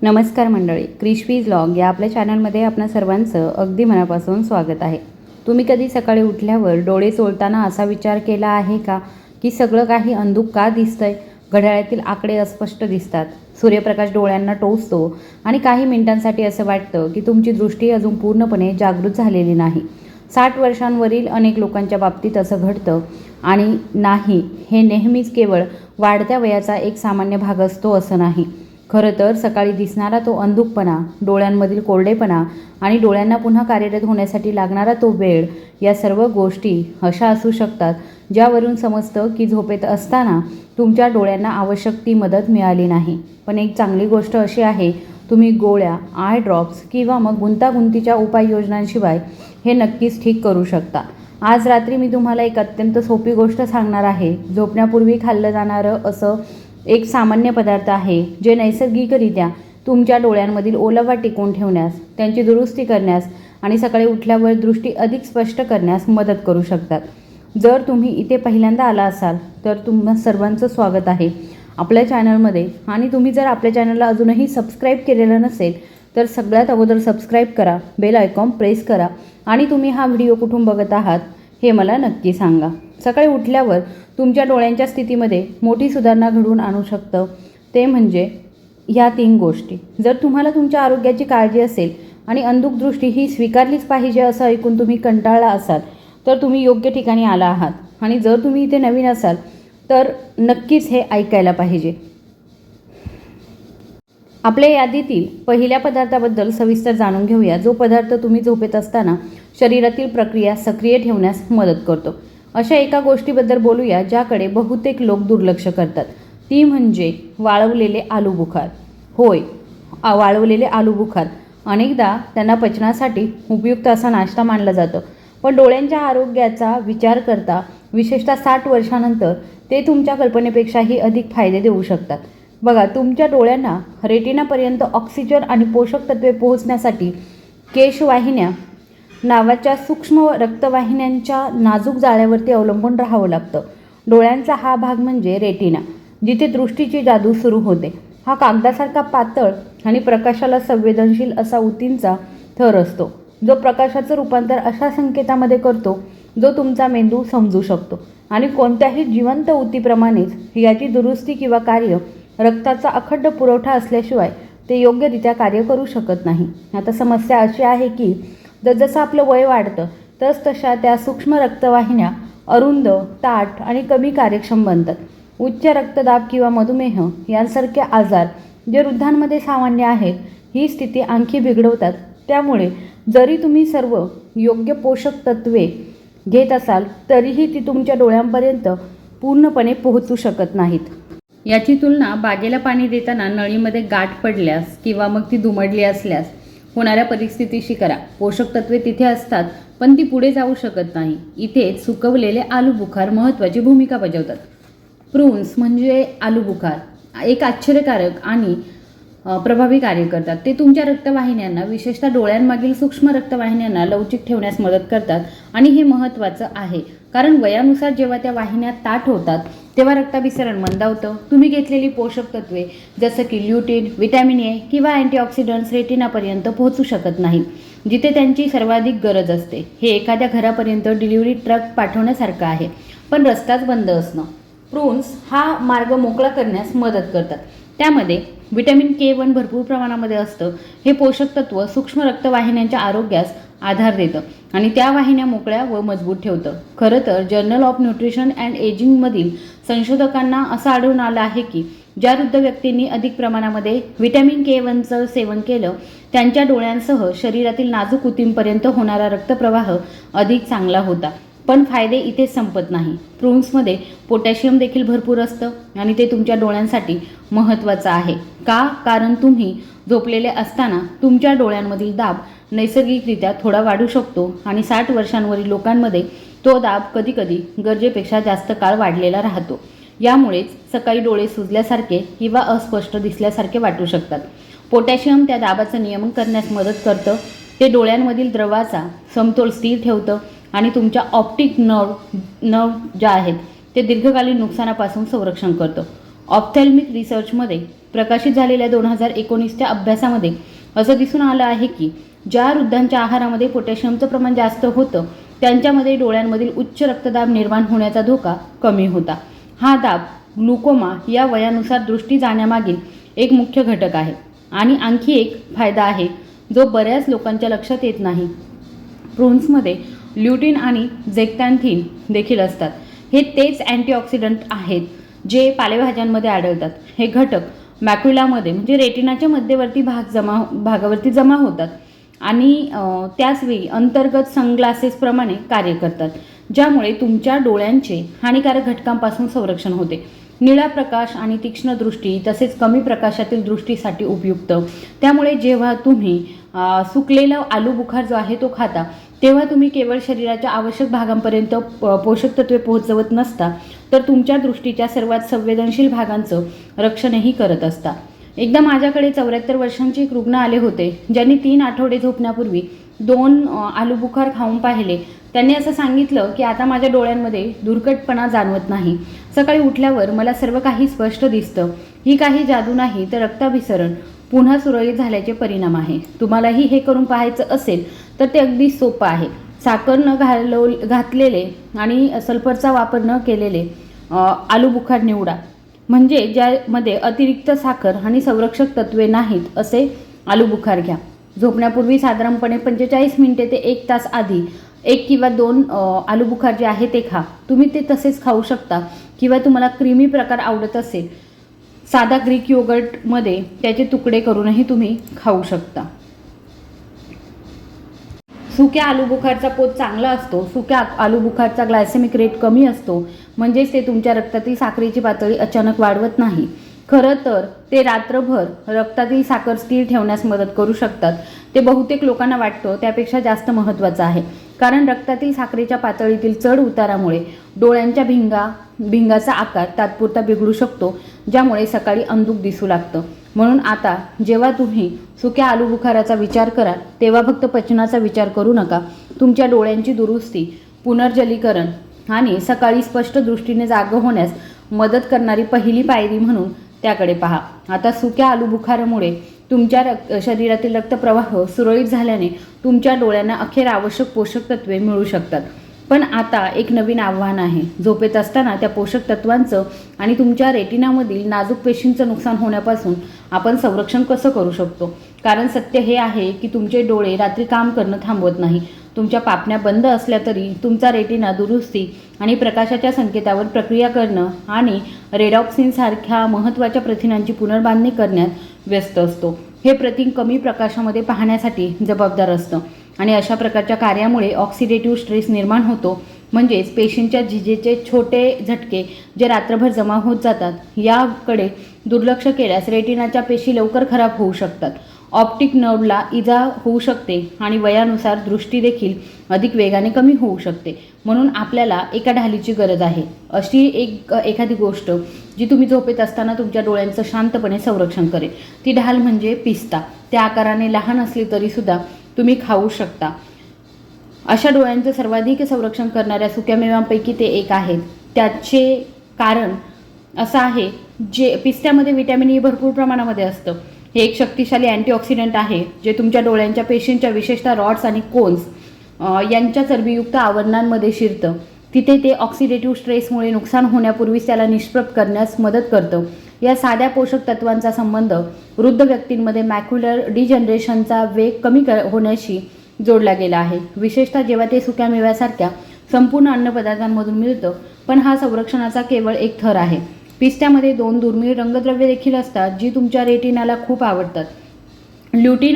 नमस्कार मंडळी, क्रिशवीज व्लॉग या आपल्या चॅनलमध्ये आपणा सर्वांचं अगदी मनापासून स्वागत आहे. तुम्ही कधी सकाळी उठल्यावर डोळे चोळताना असा विचार केला आहे का की सगळं काही अंधुक का दिसतंय? घड्याळातील आकडे अस्पष्ट दिसतात, सूर्यप्रकाश डोळ्यांना टोचतो आणि काही मिनिटांसाठी असं वाटतं की तुमची दृष्टी अजून पूर्णपणे जागृत झालेली नाही. 60 वर्षांवरील अनेक लोकांच्या बाबतीत असं घडतं आणि नाही, हे नेहमीच केवळ वाढत्या वयाचा एक सामान्य भाग असतो असं नाही. खरं तर सकाळी दिसणारा तो अंधुकपणा, डोळ्यांमधील कोरडेपणा आणि डोळ्यांना पुन्हा कार्यरत होण्यासाठी लागणारा तो वेळ, या सर्व गोष्टी अशा असू शकतात ज्यावरून समजतं की झोपेत असताना तुमच्या डोळ्यांना आवश्यक ती मदत मिळाली नाही. पण एक चांगली गोष्ट अशी आहे, तुम्ही गोळ्या, आय ड्रॉप्स किंवा मग गुंतागुंतीच्या उपाययोजनांशिवाय हे नक्कीच ठीक करू शकता. आज रात्री मी तुम्हाला एक अत्यंत सोपी गोष्ट सांगणार आहे. झोपण्यापूर्वी खाल्लं जाणारं असं एक सामान्य पदार्थ आहे जे नैसर्गिकरित्या तुमच्या डोळ्यांमधील ओलावा टिकवून ठेवण्यास, त्यांची दुरुस्ती करण्यास आणि सकाळी उठल्यावर दृष्टी अधिक स्पष्ट करण्यास मदत करू शकतात. जर तुम्ही इथे पहिल्यांदा आला असाल तर तुम्हा सर्वांचं स्वागत आहे आपल्या चॅनलमध्ये. आणि तुम्ही जर आपल्या चॅनलला अजूनही सबस्क्राईब केलेलं नसेल तर सगळ्यात अगोदर सबस्क्राईब करा, बेल आयकॉन प्रेस करा आणि तुम्ही हा व्हिडिओ कुठून बघत आहात हे मला नक्की सांगा. सकाळी उठल्यावर तुमच्या डोळ्यांच्या स्थितीमध्ये मोठी सुधारणा घडवून आणू शकतं ते म्हणजे ह्या 3 गोष्टी. जर तुम्हाला तुमच्या आरोग्याची काळजी असेल आणि अंधुक दृष्टी ही स्वीकारलीच पाहिजे असं ऐकून तुम्ही कंटाळला असाल तर तुम्ही योग्य ठिकाणी आला आहात. आणि जर तुम्ही इथे नवीन असाल तर नक्कीच हे ऐकायला पाहिजे. आपल्या यादीतील पहिल्या पदार्थाबद्दल सविस्तर जाणून घेऊया, जो पदार्थ तुम्ही झोपेत असताना शरीरातील प्रक्रिया सक्रिय ठेवण्यास मदत करतो. अशा एका गोष्टीबद्दल बोलूया ज्याकडे बहुतेक लोक दुर्लक्ष करतात. ती म्हणजे वाळवलेले आलूबुखार. होय, वाळवलेले आलूबुखार अनेकदा त्यांना पचनासाठी उपयुक्त असा नाश्ता मानला जातो. पण डोळ्यांच्या आरोग्याचा विचार करता, विशेषतः 60 वर्षानंतर ते तुमच्या कल्पनेपेक्षाही अधिक फायदे देऊ शकतात. बघा, तुमच्या डोळ्यांना रेटिनापर्यंत ऑक्सिजन आणि पोषक तत्वे पोहोचण्यासाठी केशवाहिन्या नावाच्या सूक्ष्म रक्तवाहिन्यांच्या नाजूक जाळ्यावरती अवलंबून राहावं लागतं. डोळ्यांचा हा भाग म्हणजे रेटिना, जिथे दृष्टीची जादू सुरू होते. हा कागदासारखा पातळ आणि प्रकाशाला संवेदनशील असा ऊतींचा थर असतो, जो प्रकाशाचं रूपांतर अशा संकेतामध्ये करतो जो तुमचा मेंदू समजू शकतो. आणि कोणत्याही जिवंत ऊतीप्रमाणेच याची दुरुस्ती किंवा कार्य रक्ताचा अखंड पुरवठा असल्याशिवाय ते योग्यरित्या कार्य करू शकत नाही. आता समस्या अशी आहे की जसजसं आपलं वय वाढतं तसतशा त्या सूक्ष्म रक्तवाहिन्या अरुंद, ताठ आणि कमी कार्यक्षम बनतात. उच्च रक्तदाब किंवा मधुमेह यांसारखे आजार जे वृद्धांमध्ये सामान्य आहेत, ही स्थिती आणखी बिघडवतात. त्यामुळे जरी तुम्ही सर्व योग्य पोषक तत्वे घेत असाल तरीही ती तुमच्या डोळ्यांपर्यंत पूर्णपणे पोहोचू शकत नाहीत. याची तुलना बागेला पाणी देताना नळीमध्ये गाठ पडल्यास किंवा मग ती दुमडली असल्यास होणाऱ्या परिस्थितीशी करा. पोषक तत्वे तिथे असतात पण ती पुढे जाऊ शकत नाही. इथे सुकवलेले आलूबुखार महत्त्वाची भूमिका बजावतात. प्रून्स म्हणजे आलूबुखार एक आश्चर्यकारक आणि प्रभावी कार्य करतात. ते तुमच्या रक्तवाहिन्यांना, विशेषतः डोळ्यांमागील सूक्ष्म रक्तवाहिन्यांना लवचिक ठेवण्यास मदत करतात. आणि हे महत्त्वाचं आहे कारण वयानुसार जेव्हा त्या वाहिन्या ताठ होतात तेव्हा रक्ताभिसरण मंदावतं. तुम्ही घेतलेली पोषक तत्वे जसं की ल्युटिन, व्हिटॅमिन ए किंवा अँटीऑक्सिडंट्स रेटिनापर्यंत पोहोचू शकत नाहीत, जिथे त्यांची सर्वाधिक गरज असते. हे एखाद्या घरापर्यंत डिलिव्हरी ट्रक पाठवण्यासारखं आहे, पण रस्ताच बंद असणं. प्रून्स हा मार्ग मोकळा करण्यास मदत करतात. त्यामध्ये व्हिटॅमिन K1 भरपूर प्रमाणामध्ये असतं. हे पोषक तत्व सूक्ष्म रक्तवाहिन्यांच्या आरोग्यास आधार देतं आणि त्या वाहिन्या मोकळ्या व मजबूत ठेवतं. खरं तर जर्नल ऑफ न्यूट्रिशन अँड एजिंगमधील संशोधकांना असं आढळून आलं आहे की ज्या वृद्ध व्यक्तींनी अधिक प्रमाणामध्ये व्हिटॅमिन K1चं सेवन केलं त्यांच्या डोळ्यांसह शरीरातील नाजूक ऊतींपर्यंत होणारा रक्तप्रवाह अधिक चांगला होता. पण फायदे इथेच संपत नाही. प्रून्समध्ये पोटॅशियम देखील भरपूर असतं आणि ते तुमच्या डोळ्यांसाठी महत्त्वाचं आहे. का? कारण तुम्ही झोपलेले असताना तुमच्या डोळ्यांमधील दाब नैसर्गिकरित्या थोडा वाढू शकतो आणि 60 वर्षांवरील लोकांमध्ये तो दाब कधीकधी गरजेपेक्षा जास्त काळ वाढलेला राहतो. यामुळेच सकाळी डोळे सुजल्यासारखे किंवा अस्पष्ट दिसल्यासारखे वाटू शकतात. पोटॅशियम त्या दाबाचं नियमन करण्यास मदत करतं. ते डोळ्यांमधील द्रवाचा समतोल स्थिर ठेवतं आणि तुमच्या ऑप्टिक नर्व ज्या आहेत ते दीर्घकालीन नुकसानापासून संरक्षण करतं. ऑप्थॅल्मिक रिसर्चमध्ये प्रकाशित झालेल्या 2019च्या अभ्यासामध्ये असं दिसून आलं आहे की ज्या वृद्धांच्या आहारामध्ये पोटॅशियमचं प्रमाण जास्त होतं त्यांच्यामध्ये डोळ्यांमधील उच्च रक्तदाब निर्माण होण्याचा धोका कमी होता. हा दाब ग्लुकोमा या वयानुसार दृष्टी जाण्यामागील एक मुख्य घटक आहे. आणि आणखी एक फायदा आहे जो बऱ्याच लोकांच्या लक्षात येत नाही. प्रून्समध्ये ल्युटिन आणि झेक्टॅन्थिन देखील असतात. हे तेच अँटीऑक्सिडंट आहेत जे पालेभाज्यांमध्ये आढळतात. हे घटक मॅक्युलामध्ये म्हणजे रेटिनाच्या मध्यवर्ती भागावरती जमा होतात आणि त्याचवेळी अंतर्गत सनग्लासेसप्रमाणे कार्य करतात, ज्यामुळे तुमच्या डोळ्यांचे हानिकारक घटकांपासून संरक्षण होते. निळा प्रकाश आणि तीक्ष्ण दृष्टी तसेच कमी प्रकाशातील दृष्टीसाठी उपयुक्त. त्यामुळे जेव्हा तुम्ही सुकलेला आलू बुखार जो आहे तो खाता तेव्हा तुम्ही केवळ शरीराच्या आवश्यक भागांपर्यंत पोषक तत्वे पोहोचवत नसता तर तुमच्या दृष्टीच्या सर्वात संवेदनशील भागांचं रक्षणही करत असता. एकदा माझ्याकडे 74 वर्षांचे एक रुग्ण आले होते ज्यांनी 3 आठवडे झोपण्यापूर्वी 2 आलू बुखार खाऊन पाहिले. त्यांनी असं सांगितलं की आता माझ्या डोळ्यांमध्ये धुरकटपणा जाणवत नाही. सकाळी उठल्यावर मला सर्व काही स्पष्ट दिसतं. ही काही जादू नाही तर रक्ताभिसरण पुन्हा सुरळीत झाल्याचे परिणाम आहे. तुम्हालाही हे करून पाहायचं असेल तर ते अगदी सोपं आहे. साखर न घातलेले आणि सल्फरचा वापर न केलेले आलू बुखार निवडा. म्हणजे ज्यामध्ये अतिरिक्त साखर आणि संरक्षक तत्वे नाहीत असे आलू बुखार घ्या. झोपण्यापूर्वी साधारणपणे 45 मिनिटे ते 1 तास आधी 1 किंवा 2 आलू बुखार जे आहे ते खा. तुम्ही ते तसेच खाऊ शकता किंवा तुम्हाला क्रीमी प्रकार आवडत असेल साधा ग्रीक योगर्टमध्ये त्याचे तुकडे करूनही तुम्ही खाऊ शकता. सुक्या आलू बुखारचा पोत चांगला असतो. सुक्या आलू बुखारचा ग्लायसेमिक रेट कमी असतो, म्हणजेच ते तुमच्या रक्तातील साखरेची पातळी अचानक वाढवत नाही. खरं तर ते रात्रभर रक्तातील साखर स्थिर ठेवण्यास मदत करू शकतात. ते बहुतेक लोकांना वाटतं त्यापेक्षा जास्त महत्त्वाचं आहे, कारण रक्तातील साखरेच्या पातळीतील चढ उतारामुळे डोळ्यांच्या भिंगाचा आकार तात्पुरता बिघडू शकतो, ज्यामुळे सकाळी अंधुक दिसू लागतं. म्हणून आता जेव्हा तुम्ही सुक्या आलू बुखाराचा विचार कराल तेव्हा फक्त पचनाचा विचार करू नका. तुमच्या डोळ्यांची दुरुस्ती, पुनर्जलीकरण आणि सकाळी स्पष्ट दृष्टीने जाग होण्यास मदत करणारी पहिली पायरी म्हणून त्याकडे पहा. आता सुक्या आलू बुखारामुळे तुमच्या शरीरातील रक्तप्रवाह सुरळीत झाल्याने तुमच्या डोळ्यांना अखेर आवश्यक पोषक तत्वे मिळू शकतात. पण आता एक नवीन आव्हान आहे. झोपेत असताना त्या पोषक तत्वांचं आणि तुमच्या रेटिनामधील नाजूक पेशींचं नुकसान होण्यापासून आपण संरक्षण कसं करू शकतो. कारण सत्य हे आहे की तुमचे डोळे रात्री काम करणं थांबवत नाही. तुमच्या पापण्या बंद असल्या तरी तुमचा रेटिना दुरुस्ती आणि प्रकाशाच्या संकेतावर प्रक्रिया करणं आणि रेडॉक्सिनसारख्या महत्त्वाच्या प्रथिनांची पुनर्बांधणी करण्यात व्यस्त असतो. हे प्रथिन कमी प्रकाशामध्ये पाहण्यासाठी जबाबदार असतं आणि अशा प्रकारच्या कार्यामुळे ऑक्सिडेटिव्ह स्ट्रेस निर्माण होतो. म्हणजेच पेशींच्या झिजेचे छोटे झटके जे रात्रभर जमा होत जातात याकडे दुर्लक्ष केल्यास रेटिनाच्या पेशी लवकर खराब होऊ शकतात. ऑप्टिक नर्वला इजा होऊ शकते आणि वयानुसार दृष्टी देखील अधिक वेगाने कमी होऊ शकते. म्हणून आपल्याला एका ढालीची गरज आहे. अशी एखादी गोष्ट जी तुम्ही झोपेत असताना तुमच्या डोळ्यांचं शांतपणे संरक्षण करेल. ती ढाल म्हणजे पिस्ता. त्या आकाराने लहान असली तरीसुद्धा तुम्ही खाऊ शकता. अशा डोळ्यांचं सर्वाधिक संरक्षण करणाऱ्या सुक्यामेव्यांपैकी ते एक आहेत. त्याचे कारण असं आहे जे पिस्त्यामध्ये व्हिटॅमिन ई भरपूर प्रमाणामध्ये असतं. हे एक शक्तिशाली अँटीऑक्सिडंट आहे जे तुमच्या डोळ्यांच्या पेशींच्या विशेषतः रॉड्स आणि कोन्स यांच्या चरबीयुक्त आवरणांमध्ये शिरतं. तिथे ते ऑक्सिडेटिव्ह स्ट्रेसमुळे नुकसान होण्यापूर्वीच त्याला निष्प्रभ करण्यास मदत करतं. या साध्या पोषक तत्वांचा संबंध वृद्ध व्यक्तींमध्ये मॅक्युलर डिजनरेशनचा वेग कमी होण्याशी जोडला गेला आहे, विशेषतः जेव्हा ते सुक्या मेव्यासारख्या संपूर्ण अन्नपदार्थांमधून मिळतं. पण हा संरक्षणाचा केवळ एक थर आहे. पिस्त्यामध्ये 2 दुर्मिळ रंगद्रव्ये देखील असतात जी तुमच्या रेटिनाला खूप आवडतात. ल्युटिन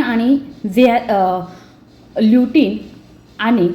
आणि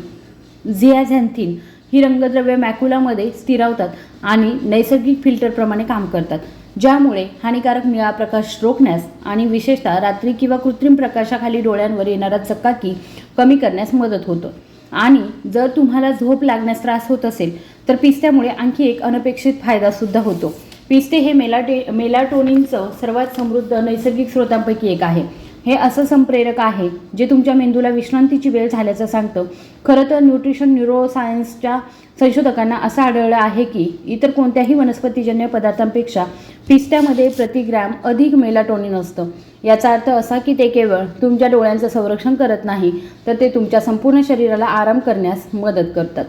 झियाझॅन्थिन ही रंगद्रव्ये मॅक्युलामध्ये स्थिरावतात आणि नैसर्गिक फिल्टरप्रमाणे काम करतात, ज्यामुळे हानिकारक निळा प्रकाश रोखण्यास आणि विशेषतः रात्री किंवा कृत्रिम प्रकाशाखाली डोळ्यांवर येणारा चकाकी कमी करण्यास मदत होतं. आणि जर तुम्हाला झोप लागण्यास त्रास होत असेल तर पिस्त्यामुळे आणखी एक अनपेक्षित फायदासुद्धा होतो. पिस्ते हे मेलाटोनिनचं सर्वात समृद्ध नैसर्गिक स्रोतांपैकी एक आहे. हे असं संप्रेरक आहे जे तुमच्या मेंदूला विश्रांतीची वेळ झाल्याचं सांगतं. खरं तर न्यूट्रिशन न्यूरोसायन्सच्या संशोधकांना असं आढळलं आहे की इतर कोणत्याही वनस्पतीजन्य पदार्थांपेक्षा पिस्त्यामध्ये प्रतिग्रॅम अधिक मेलाटोनिन असतं. याचा अर्थ असा की ते केवळ तुमच्या डोळ्यांचं संरक्षण करत नाही, तर ते तुमच्या संपूर्ण शरीराला आराम करण्यास मदत करतात,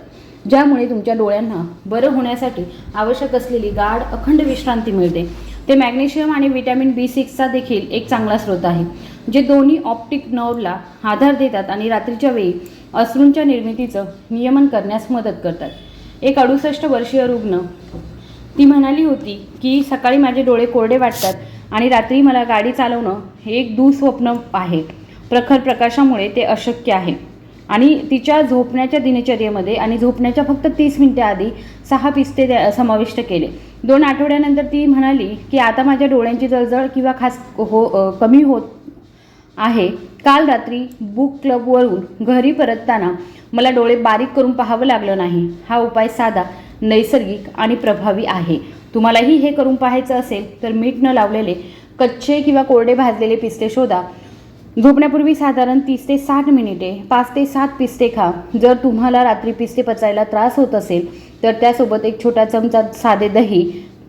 ज्यामुळे तुमच्या डोळ्यांना बरं होण्यासाठी आवश्यक असलेली गाढ अखंड विश्रांती मिळते. ते मॅग्नेशियम आणि व्हिटॅमिन B6चा देखील एक चांगला स्रोत आहे, जे दोन्ही ऑप्टिक नर्वला आधार देतात आणि रात्रीच्या वेळी अश्रूंच्या निर्मितीचं नियमन करण्यास मदत करतात. एक 68 वर्षीय रुग्ण ती म्हणाली होती की सकाळी माझे डोळे कोरडे वाटतात आणि रात्री मला गाडी चालवणं हे एक दुःस्वप्न आहे. प्रखर प्रकाशामुळे ते अशक्य आहे. आणि तिच्या झोपण्याच्या दिनचर्येमध्ये आणि झोपण्याच्या फक्त 30 मिनिटे आधी 6 पिस्ते समाविष्ट केले. 2 आठवड्यानंतर ती म्हणाली की आता माझ्या डोळ्यांची जळजळ किंवा कमी होत आहे. काल रात्री बुक क्लबवरून घरी परतताना मला डोळे बारीक करून पाहावं लागलं नाही. हा उपाय साधा, नैसर्गिक आणि प्रभावी आहे. तुम्हालाही हे करून पाहायचं असेल तर मीठ न लावलेले कच्चे किंवा कोरडे भाजलेले पिस्ते शोधा. झोपण्यापूर्वी साधारण 30 ते 60 मिनिटे 5 ते 7 पिस्ते खा. जर तुम्हाला रात्री पिस्ते पचायला त्रास होत असेल तर त्यासोबत एक छोटा चमचा साधे दही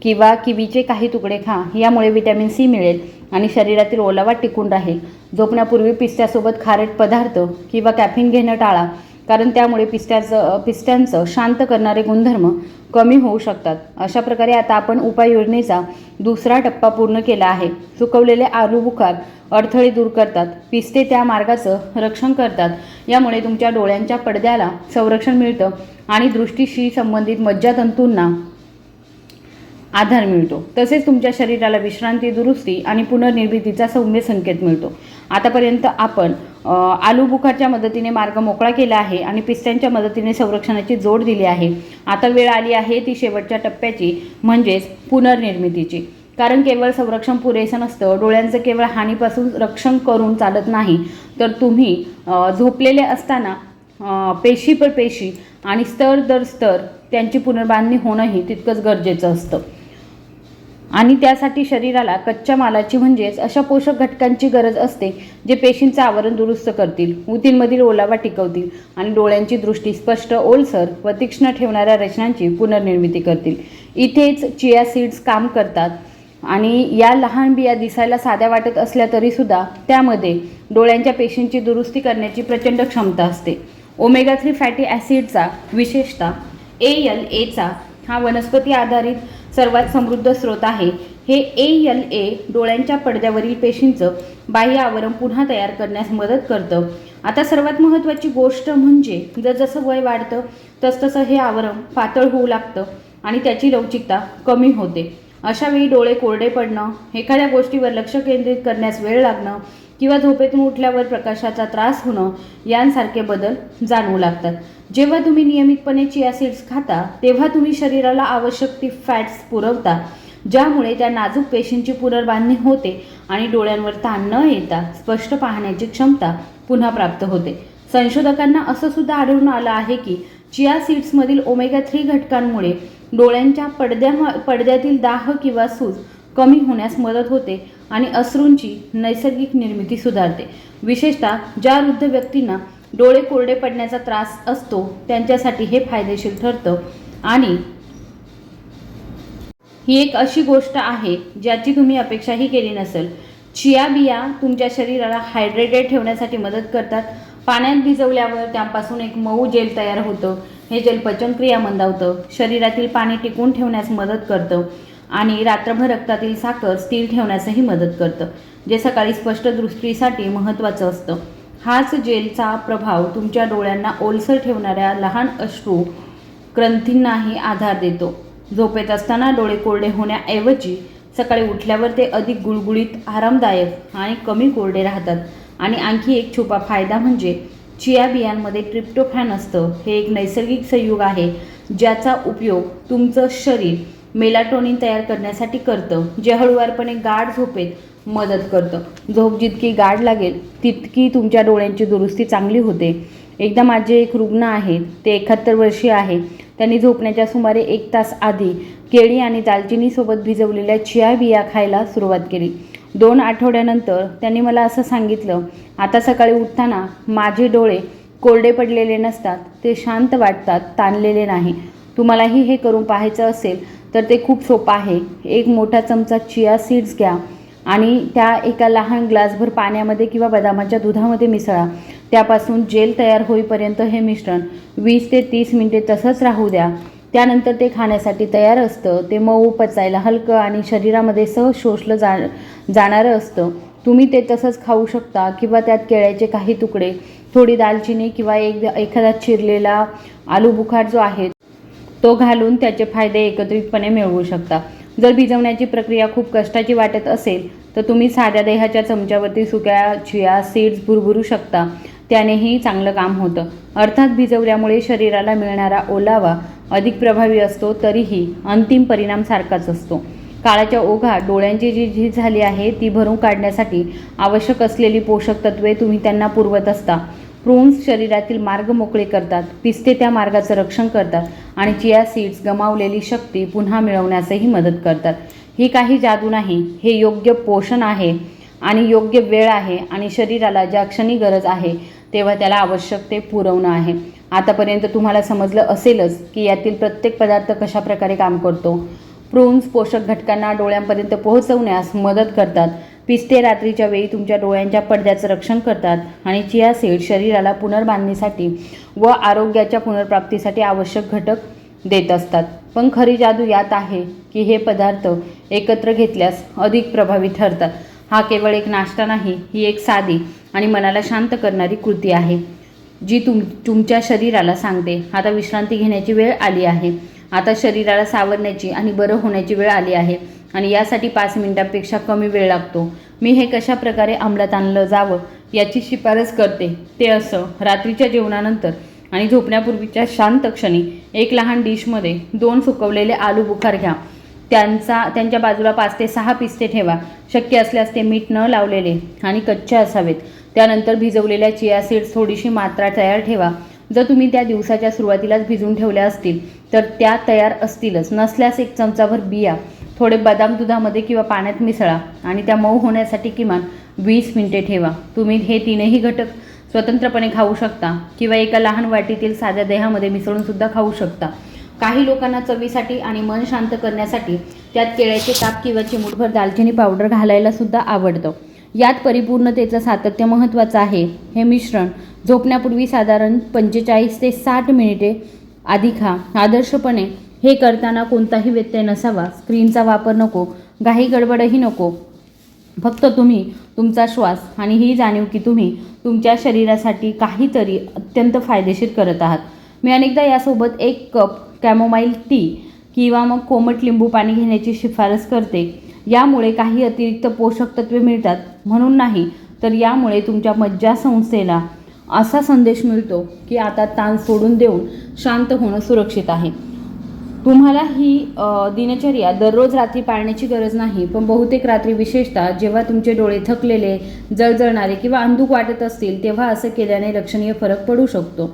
किंवा किवीचे काही तुकडे खा. यामुळे व्हिटॅमिन C मिळेल आणि शरीरातील ओलावा टिकून राहील. झोपण्यापूर्वी पिस्त्यासोबत खारट पदार्थ किंवा कॅफीन घेणं टाळा, कारण त्यामुळे पिस्त्यांचं शांत करणारे गुणधर्म कमी होऊ शकतात. अशा प्रकारे आता आपण उपाययोजनेचा दुसरा टप्पा पूर्ण केला आहे. सुकवलेले आलू बुखार अडथळे दूर करतात. पिस्ते त्या मार्गाचं रक्षण करतात. यामुळे तुमच्या डोळ्यांच्या पडद्याला संरक्षण मिळतं आणि दृष्टीशी संबंधित मज्जातंतूंना आधार मिळतो. तसेच तुमच्या शरीराला विश्रांती, दुरुस्ती आणि पुनर्निर्मितीचा सौम्य संकेत मिळतो. आतापर्यंत आपण आलू बुखारच्या मदतीने मार्ग मोकळा केला आहे आणि पिस्त्यांच्या मदतीने संरक्षणाची जोड दिली आहे. आता वेळ आली आहे ती शेवटच्या टप्प्याची, म्हणजेच पुनर्निर्मितीची. कारण केवळ संरक्षण पुरेसं नसतं. डोळ्यांचं केवळ हानीपासून रक्षण करून चालत नाही, तर तुम्ही झोपलेले असताना पेशी पर पेशी आणि स्तर दर स्तर त्यांची पुनर्बांधणी होणंही तितकंच गरजेचं असतं. आणि त्यासाठी शरीराला कच्च्या मालाची म्हणजेच अशा पोषक घटकांची गरज असते जे पेशींचं आवरण दुरुस्त करतील, ऊतींमधील ओलावा टिकवतील आणि डोळ्यांची दृष्टी स्पष्ट, ओलसर व तीक्ष्ण ठेवणाऱ्या रचनांची पुनर्निर्मिती करतील. इथेच चिया सीड्स काम करतात. आणि या लहान बिया दिसायला साध्या वाटत असल्या तरीसुद्धा त्यामध्ये डोळ्यांच्या पेशींची दुरुस्ती करण्याची प्रचंड क्षमता असते. ओमेगा 3 फॅटी ॲसिडचा, विशेषतः ALAचा हा वनस्पती आधारित सर्वात समृद्ध स्रोत आहे. हे ALA डोळ्यांच्या पडद्यावरील पेशींचं बाह्य आवरण पुन्हा तयार करण्यास मदत करतं. आता सर्वात महत्त्वाची गोष्ट म्हणजे जसजसं वय वाढतं तसतसं हे आवरण पातळ होऊ लागतं आणि त्याची लवचिकता कमी होते. अशावेळी डोळे कोरडे पडणं, एखाद्या गोष्टीवर लक्ष केंद्रित करण्यास वेळ लागणं किंवा झोपेतून उठल्यावर प्रकाशाचा त्रास होणं यांसारखे बदल जाणवू लागतात. जेव्हा तुम्ही नियमितपणे चिया सीड्स खाता तेव्हा तुम्ही शरीराला आवश्यक ती फॅट्स पुरवता, ज्यामुळे त्या नाजूक पेशींची पुनर्बांधणी होते आणि डोळ्यांवर ताण न येता स्पष्ट पाहण्याची क्षमता पुन्हा प्राप्त होते. संशोधकांना असं सुद्धा आढळून आलं आहे की चिया सीड्समधील ओमेगा 3 घटकांमुळे डोळ्यांच्या पडद्यातील दाह किंवा सूज कमी होण्यास मदत होते आणि अश्रूंची नैसर्गिक निर्मिती सुधारते. विशेषतः ज्या वृद्ध व्यक्तींना डोळे कोरडे पडण्याचा त्रास असतो त्यांच्यासाठी हे फायदेशीर ठरतं. आणि ही एक अशी गोष्ट आहे ज्याची तुम्ही अपेक्षाही केली नसेल. चिया बिया तुमच्या शरीराला हायड्रेटेड ठेवण्यासाठी मदत करतात. पाण्यात भिजवल्यावर त्यापासून एक मऊ जेल तयार होतं. हे जेल पचनक्रिया मंदावतं, शरीरातील पाणी टिकून ठेवण्यास मदत करतं आणि रात्रभर रक्तातील साखर स्थिर ठेवण्यासही मदत करतं, जे सकाळी स्पष्ट दृष्टीसाठी महत्त्वाचं असतं. हाच जेलचा प्रभाव तुमच्या डोळ्यांना ओलसर ठेवणाऱ्या लहान अश्रू ग्रंथींनाही आधार देतो. झोपेत असताना डोळे कोरडे होण्याऐवजी सकाळी उठल्यावर ते अधिक गुळगुळीत, आरामदायक आणि कमी कोरडे राहतात. आणि आणखी एक छुपा फायदा म्हणजे चिया बियांमध्ये ट्रिप्टोफॅन असतं. हे एक नैसर्गिक संयुग आहे ज्याचा उपयोग तुमचं शरीर मेलाटोनिन तयार करण्यासाठी करतं, जे हळूवारपणे गाढ झोपेत मदत करतं. झोप जितकी गाढ लागेल तितकी तुमच्या डोळ्यांची दुरुस्ती चांगली होते. एकदा माझे एक रुग्ण आहेत, ते 71 वर्षीय आहे. त्यांनी झोपण्याच्या सुमारे 1 तास आधी केळी आणि दालचिनीसोबत भिजवलेल्या चिया बिया खायला सुरुवात केली. 2 आठवड्यानंतर त्यांनी मला असं सांगितलं, आता सकाळी उठताना माझे डोळे कोरडे पडलेले नसतात, ते शांत वाटतात, ताणलेले नाही. तुम्हालाही हे करून पाहायचं असेल तर ते खूप सोपं आहे. एक मोठा चमचा चिया सीड्स घ्या आणि त्या एका लहान ग्लासभर पाण्यामध्ये किंवा बदामाच्या दुधामध्ये मिसळा. त्यापासून जेल तयार होईपर्यंत हे मिश्रण 20 ते 30 मिनिटे तसंच राहू द्या. त्यानंतर ते खाण्यासाठी तयार असतं. ते मऊ, पचायला हलकं आणि शरीरामध्ये सहज शोषलं जाणारं असतं. तुम्ही ते तसंच खाऊ शकता किंवा त्यात केळ्याचे काही तुकडे, थोडी दालचिनी किंवा एखादा चिरलेला आलू बुखार जो आहे तो घालून त्याचे फायदे एकत्रितपणे मिळवू शकता. जर भिजवण्याची प्रक्रिया खूप कष्टाची वाटत असेल तर तुम्ही साध्या दह्याच्या चमच्यावरती सुक्या चिया सीड्स भुरभुरू शकता. त्यानेही चांगलं काम होतं. अर्थात भिजवल्यामुळे शरीराला मिळणारा ओलावा अधिक प्रभावी असतो, तरीही अंतिम परिणाम सारखाच असतो. काळाच्या ओघात डोळ्यांची जी झीज झाली आहे ती भरून काढण्यासाठी आवश्यक असलेली पोषक तत्वे तुम्ही त्यांना पुरवत असता. प्रून्स शरीरातील मार्ग मोकळे करतात, पिस्ते त्या मार्गाचं रक्षण करतात आणि चिया सीड्स गमावलेली शक्ती पुन्हा मिळवण्यासही मदत करतात. ही काही जादू नाही, हे योग्य पोषण आहे आणि योग्य वेळ आहे आणि शरीराला ज्या क्षणी गरज आहे तेव्हा त्याला आवश्यक ते पुरवणं आहे. आतापर्यंत तुम्हाला समजलं असेलच की यातील प्रत्येक पदार्थ कशा प्रकारे काम करतो. प्रून्स पोषक घटकांना डोळ्यांपर्यंत पोहोचवण्यास मदत करतात. पिस्ते रात्रीच्या वेळी तुमच्या डोळ्यांच्या पडद्याचं रक्षण करतात आणि चिया सीड्स शरीराला पुनर्बांधणीसाठी व आरोग्याच्या पुनर्प्राप्तीसाठी आवश्यक घटक देत असतात. पण खरी जादू यात आहे की हे पदार्थ एकत्र घेतल्यास अधिक प्रभावी ठरतात. हा केवळ एक नाश्ता नाही, ही एक साधी आणि मनाला शांत करणारी कृती आहे जी तुमच्या शरीराला सांगते, आता विश्रांती घेण्याची वेळ आली आहे. आता शरीराला सावरण्याची आणि बरं होण्याची वेळ आली आहे आणि यासाठी 5 मिनिटांपेक्षा कमी वेळ लागतो. मी हे कशा प्रकारे अंमलात आणलं जावं याची शिफारस करते. ते असं, रात्रीच्या जेवणानंतर आणि झोपण्यापूर्वीच्या शांत क्षणी एक लहान डिशमध्ये 2 सुकवलेले आलू बुखार घ्या. त्यांच्या बाजूला 5 ते 6 पिस्ते ठेवा. शक्य असल्यास ते मीठ न लावलेले आणि कच्चे असावेत. त्यानंतर भिजवलेल्या चिया सीड्स थोडीशी मात्रा तयार ठेवा. जर तुम्ही त्या दिवसाच्या सुरुवातीलाच भिजवून ठेवल्या असतील तर त्या तयार असतीलच. नसल्यास 1 चमचाभर बिया थोडे बदाम दुधामध्ये किंवा पाण्यात मिसळा आणि त्या मऊ होण्यासाठी किमान 20 मिनिटे ठेवा. तुम्ही हे 3ही घटक स्वतंत्रपणे खाऊ शकता किंवा एका लहान वाटीतील साध्या दह्यामध्ये मिसळून सुद्धा खाऊ शकता. काही लोकांना चवीसाठी आणि मन शांत करण्यासाठी त्यात केळ्याचे काप किंवा चिमूटभर दालचिनी पावडर घालायला सुद्धा आवडतं. यात परिपूर्णतेचं सातत्य महत्त्वाचं आहे. हे मिश्रण झोपण्यापूर्वी साधारण 45 ते 60 मिनिटे आधी खा. आदर्शपणे हे करताना कोणताही व्यत्यय नसावा. स्क्रीनचा वापर नको, घाई गडबडही नको. फक्त तुम्ही, तुमचा श्वास आणि ही जाणीव की तुम्ही तुमच्या शरीरासाठी काहीतरी अत्यंत फायदेशीर करत आहात. मी अनेकदा यासोबत 1 कप कॅमोमाईल टी किंवा मग कोमट लिंबू पाणी घेण्याची शिफारस करते. यामुळे काही अतिरिक्त पोषक तत्वे मिळतात म्हणून नाही, तर यामुळे तुमच्या मज्जासंस्थेला असा संदेश मिळतो की आता ताण सोडून देऊन शांत होणं सुरक्षित आहे. तुम्हाला ही दिनचर्या दररोज रात्री पाळण्याची गरज नाही, पण बहुतेक रात्री, विशेषतः जेव्हा तुमचे डोळे थकलेले, जळजळणारे किंवा अंधुक वाटत असतील, तेव्हा असं केल्याने लक्षणीय फरक पडू शकतो.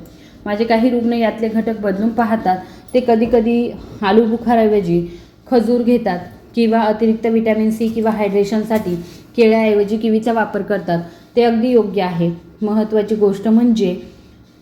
माझे काही रुग्ण यातले घटक बदलून पाहतात. ते कधीकधी आलू बुखाराऐवजी खजूर घेतात किंवा अतिरिक्त व्हिटॅमिन सी किंवा हायड्रेशनसाठी केळ्याऐवजी किवीचा वापर करतात. ते अगदी योग्य आहे. महत्त्वाची गोष्ट म्हणजे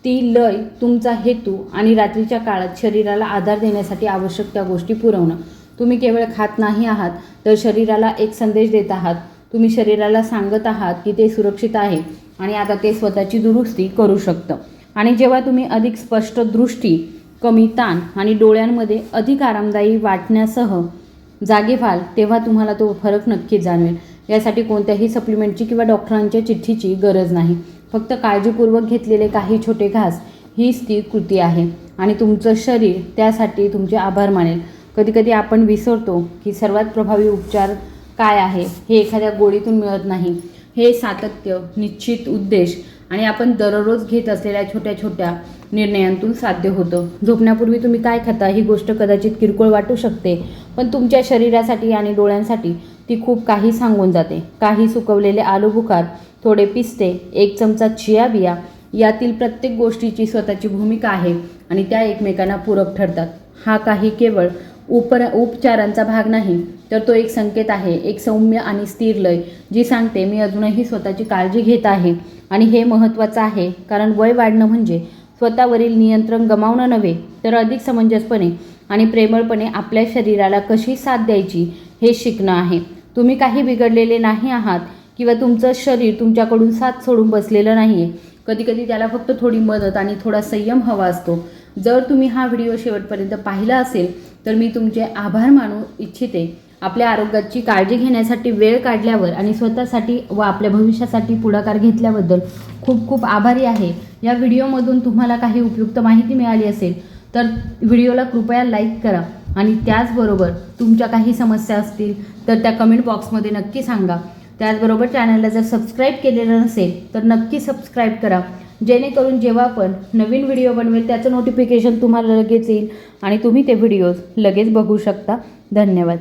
ती लय, तुमचा हेतू आणि रात्रीच्या काळात शरीराला आधार देण्यासाठी आवश्यक त्या गोष्टी पुरवणं. तुम्ही केवळ खात नाही आहात, तर शरीराला एक संदेश देत आहात. तुम्ही शरीराला सांगत आहात की ते सुरक्षित आहे आणि आता ते स्वतःची दुरुस्ती करू शकतं. आणि जेव्हा तुम्ही अधिक स्पष्ट दृष्टी, कमी ताण आणि डोळ्यांमध्ये अधिक आरामदायी वाटण्यासह जागे व्हाल, तेव्हा तुम्हाला तो फरक नक्कीच जाणवेल. यासाठी कोणत्याही सप्लिमेंटची किंवा डॉक्टरांच्या चिठ्ठीची गरज नाही. फक्त काळजीपूर्वक घेतलेले काही छोटे घास हीच ती कृती आहे आणि तुमचं शरीर त्यासाठी तुमचे आभार मानेल. कधीकधी आपण विसरतो की सर्वात प्रभावी उपचार काय आहे हे एखाद्या गोळीतून मिळत नाही. हे सातत्य, निश्चित उद्देश आणि आपण दररोज घेत असलेल्या छोट्या छोट्या निर्णयांतून साध्य होतं. झोपण्यापूर्वी तुम्ही काय खाता ही गोष्ट कदाचित किरकोळ वाटू शकते, पण तुमच्या शरीरासाठी आणि डोळ्यांसाठी ती खूप काही सांगून जाते. काही सुकवलेले आलू बुखार, थोडे पिस्ते, 1 चमचा चिया बिया, यातील प्रत्येक गोष्टीची स्वतःची भूमिका आहे आणि त्या एकमेकांना पूरक ठरतात. हा काही केवळ उपचारांचा भाग नाही, तर तो एक संकेत आहे, एक सौम्य आणि स्थिर लय जी सांगते मी अजूनही स्वतःची काळजी घेत आहे. आणि हे महत्त्वाचं आहे, कारण वय वाढणं म्हणजे स्वतःवरील नियंत्रण गमावणं नव्हे, तर अधिक समंजसपणे आणि प्रेमळपणे आपल्या शरीराला कशी साथ द्यायची हे शिकणं आहे. तुम्ही काही बिघडलेले नाही आहात किंवा तुमचं शरीर तुमच्याकडून साथ सोडून बसलेलं नाही आहे. कधीकधी त्याला फक्त थोडी मदत आणि थोडा संयम हवा असतो. जर तुम्ही हा व्हिडिओ शेवटपर्यंत पाहिला असेल तर मी तुमचे आभार मानू इच्छिते. आपल्या आरोग्याची काळजी घेण्यासाठी वेळ काढल्यावर आणि स्वतःसाठी व आपल्या भविष्यासाठी पुढाकार घेतल्याबद्दल खूप खूप आभारी आहे. या व्हिडिओमधून तुम्हाला काही उपयुक्त माहिती मिळाली असेल तर व्हिडिओला कृपया लाईक करा आणि त्याचबरोबर तुमच्या काही समस्या असतील तर त्या कमेंट बॉक्समध्ये नक्की सांगा. त्याचबरोबर चॅनलला जर सबस्क्राईब केलेलं नसेल तर नक्की सबस्क्राईब करा, जेणेकरून जेव्हा आपण नवीन व्हिडिओ बनवेल त्याचं नोटिफिकेशन तुम्हाला लगेच येईल आणि तुम्ही ते व्हिडिओज लगेच बघू शकता. धन्यवाद.